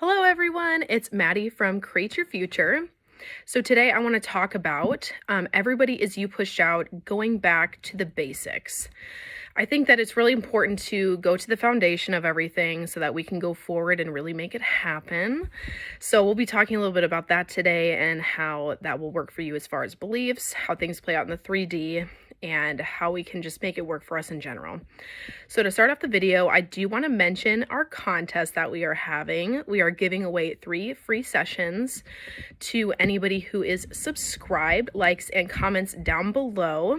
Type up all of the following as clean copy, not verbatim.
Hello everyone, it's Maddy from Create Your Future. So today I want to talk about everybody is you pushed out, going back to the basics. I think that it's really important to go to the foundation of everything so that we can go forward and really make it happen. So we'll be talking a little bit about that today and how that will work for you as far as beliefs, how things play out in the 3D, and how we can just make it work for us in general. So to start off the video, I do want to mention our contest that we are having. We are giving away 3 free sessions to anybody who is subscribed, likes, and comments down below.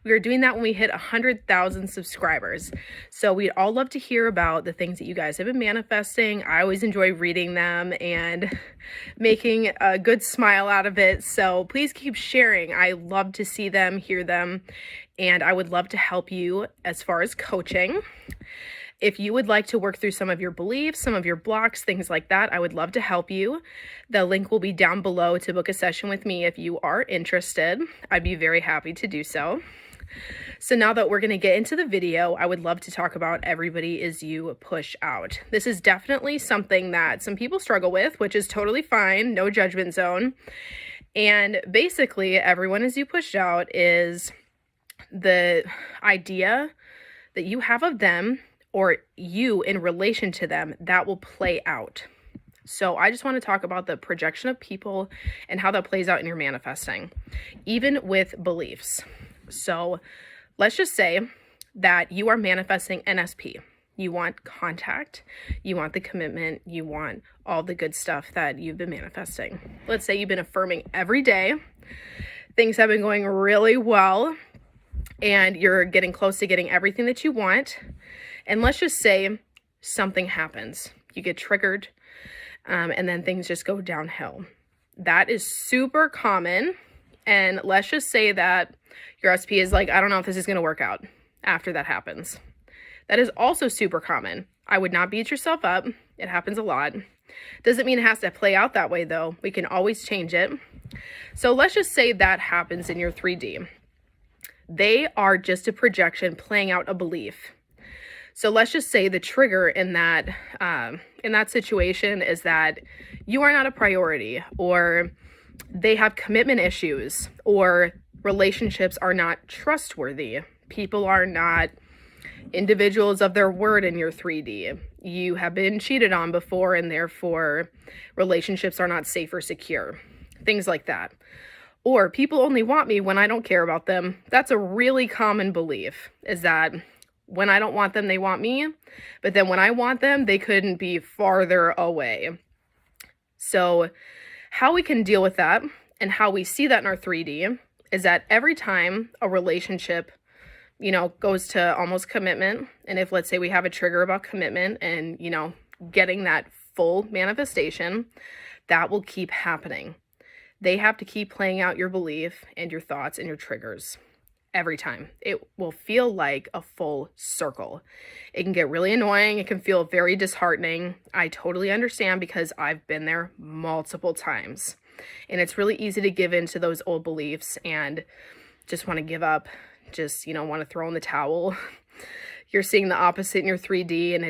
We are doing that when we hit 100,000 subscribers. So we'd all love to hear about the things that you guys have been manifesting. I always enjoy reading them and making a good smile out of it. So please keep sharing. I love to see them, hear them, and I would love to help you as far as coaching. If you would like to work through some of your beliefs, some of your blocks, things like that, I would love to help you. The link will be down below to book a session with me if you are interested. I'd be very happy to do so. So now that we're going to get into the video, I would love to talk about everybody is you push out. This is definitely something that some people struggle with, which is totally fine, no judgment zone. And basically, everyone is you pushed out is the idea that you have of them or you in relation to them that will play out. So I just want to talk about the projection of people and how that plays out in your manifesting, even with beliefs. So let's just say that you are manifesting NSP. You want contact, you want the commitment, you want all the good stuff that you've been manifesting. Let's say you've been affirming every day. Things have been going really well and you're getting close to getting everything that you want. And let's just say something happens. You get triggered and then things just go downhill. That is super common. And let's just say that your SP is like, I don't know if this is going to work out after that happens. That is also super common. I would not beat yourself up. It happens a lot. Doesn't mean it has to play out that way though. We can always change it. So let's just say that happens in your 3D. They are just a projection playing out a belief. So let's just say the trigger in that situation is that you are not a priority, or they have commitment issues, or relationships are not trustworthy. People are not individuals of their word in your 3D. You have been cheated on before, and therefore relationships are not safe or secure. Things like that. Or people only want me when I don't care about them. That's a really common belief, is that when I don't want them, they want me. But then when I want them, they couldn't be farther away. So how we can deal with that and how we see that in our 3D is that every time a relationship, goes to almost commitment, and if let's say we have a trigger about commitment and, getting that full manifestation, that will keep happening. They have to keep playing out your belief and your thoughts and your triggers. Every time. It will feel like a full circle. It can get really annoying. It can feel very disheartening. I totally understand because I've been there multiple times. And it's really easy to give in to those old beliefs and just want to give up, just, want to throw in the towel. You're seeing the opposite in your 3D and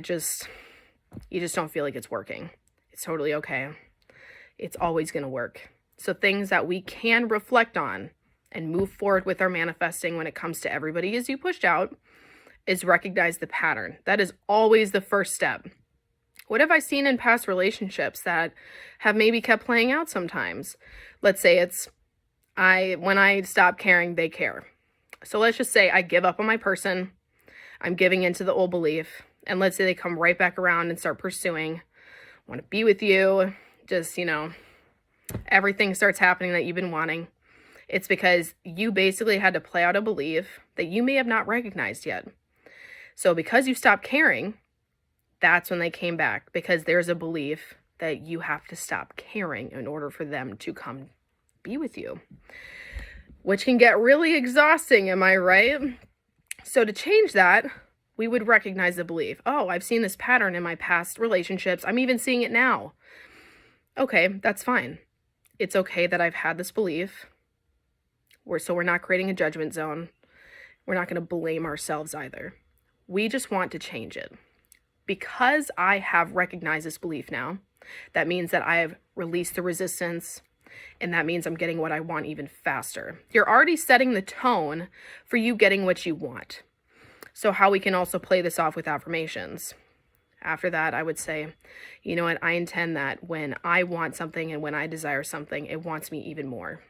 you just don't feel like it's working. It's totally okay. It's always going to work. So things that we can reflect on and move forward with our manifesting when it comes to everybody is you pushed out is recognize the pattern. That is always the first step. What have I seen in past relationships that have maybe kept playing out sometimes? Let's say it's when I stop caring, they care. So let's just say I give up on my person. I'm giving into the old belief. And let's say they come right back around and start pursuing. I want to be with you. Just, everything starts happening that you've been wanting. It's because you basically had to play out a belief that you may have not recognized yet. So because you stopped caring, that's when they came back, because there's a belief that you have to stop caring in order for them to come be with you, which can get really exhausting. Am I right? So to change that, we would recognize the belief. Oh, I've seen this pattern in my past relationships. I'm even seeing it now. Okay, that's fine. It's okay that I've had this belief. So we're not creating a judgment zone. We're not going to blame ourselves either. We just want to change it. because I have recognized this belief now, that means that I have released the resistance, and that means I'm getting what I want even faster. You're already setting the tone for you getting what you want. So how we can also play this off with affirmations. After that, I would say, you know what, I intend that when I want something and when I desire something, it wants me even more.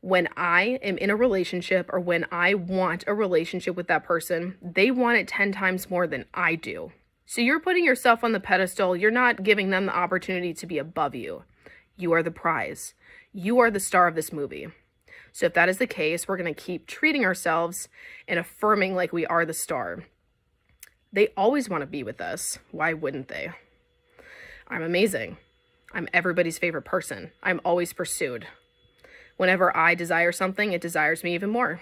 When I am in a relationship or when I want a relationship with that person, they want it 10 times more than I do. So you're putting yourself on the pedestal. You're not giving them the opportunity to be above you. You are the prize. You are the star of this movie. So if that is the case, we're going to keep treating ourselves and affirming like we are the star. They always want to be with us. Why wouldn't they? I'm amazing. I'm everybody's favorite person. I'm always pursued. Whenever I desire something, it desires me even more.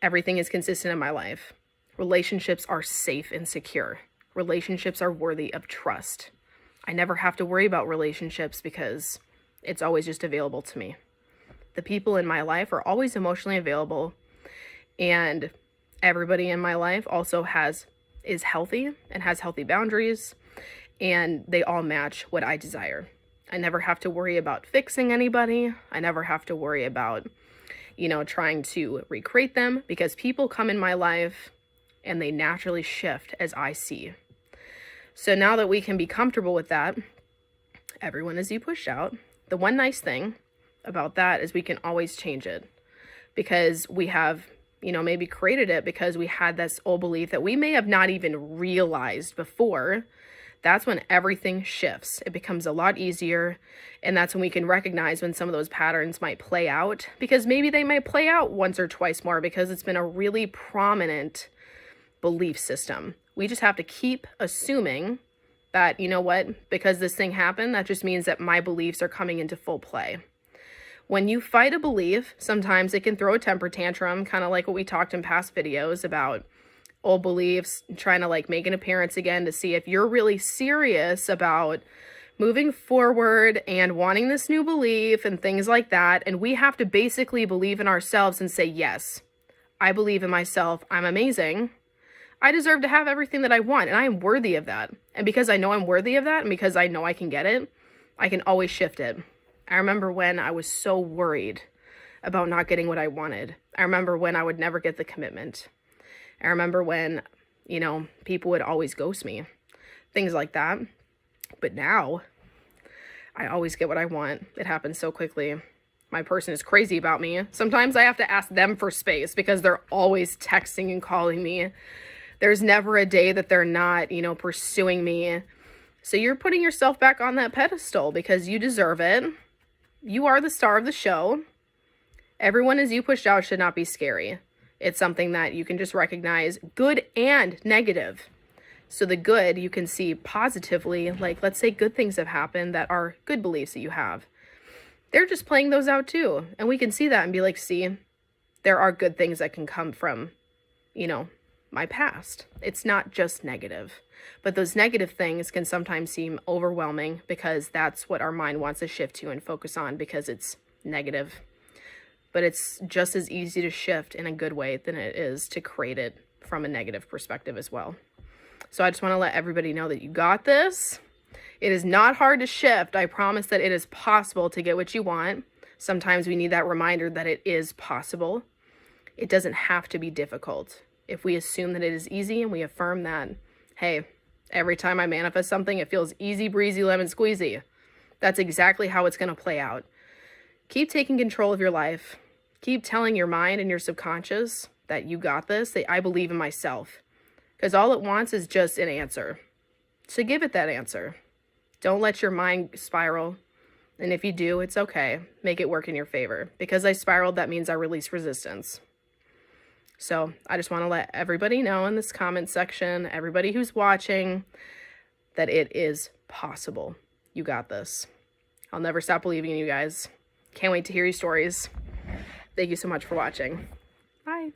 Everything is consistent in my life. Relationships are safe and secure. Relationships are worthy of trust. I never have to worry about relationships because it's always just available to me. The people in my life are always emotionally available, and everybody in my life also is healthy and has healthy boundaries, and they all match what I desire. I never have to worry about fixing anybody. I never have to worry about, trying to recreate them, because people come in my life and they naturally shift as I see. So now that we can be comfortable with that, everyone is you pushed out. The one nice thing about that is we can always change it, because we have, maybe created it because we had this old belief that we may have not even realized before. That's when everything shifts. It becomes a lot easier. And that's when we can recognize when some of those patterns might play out, because maybe they might play out once or twice more because it's been a really prominent belief system. We just have to keep assuming that, because this thing happened, that just means that my beliefs are coming into full play. When you fight a belief, sometimes it can throw a temper tantrum, kind of like what we talked in past videos about old beliefs, trying to make an appearance again to see if you're really serious about moving forward and wanting this new belief and things like that. And we have to basically believe in ourselves and say, yes, I believe in myself. I'm amazing. I deserve to have everything that I want, and I am worthy of that. And because I know I'm worthy of that, and because I know I can get it, I can always shift it. I remember when I was so worried about not getting what I wanted. I remember when I would never get the commitment. I remember when, people would always ghost me, things like that. But now I always get what I want. It happens so quickly. My person is crazy about me. Sometimes I have to ask them for space because they're always texting and calling me. There's never a day that they're not, pursuing me. So you're putting yourself back on that pedestal because you deserve it. You are the star of the show. Everyone as you pushed out should not be scary. It's something that you can just recognize, good and negative. So the good you can see positively, let's say good things have happened that are good beliefs that you have. They're just playing those out too. And we can see that and be like, see, there are good things that can come from, my past. It's not just negative. But those negative things can sometimes seem overwhelming because that's what our mind wants to shift to and focus on because it's negative. But it's just as easy to shift in a good way than it is to create it from a negative perspective as well. So I just want to let everybody know that you got this. It is not hard to shift. I promise that it is possible to get what you want. Sometimes we need that reminder that it is possible. It doesn't have to be difficult. If we assume that it is easy and we affirm that, hey, every time I manifest something, it feels easy breezy lemon squeezy. That's exactly how it's going to play out. Keep taking control of your life. Keep telling your mind and your subconscious that you got this, that I believe in myself. Because all it wants is just an answer. So give it that answer. Don't let your mind spiral. And if you do, it's okay. Make it work in your favor. Because I spiraled, that means I release resistance. So I just want to let everybody know in this comment section, everybody who's watching, that it is possible. You got this. I'll never stop believing in you guys. Can't wait to hear your stories. Thank you so much for watching. Bye.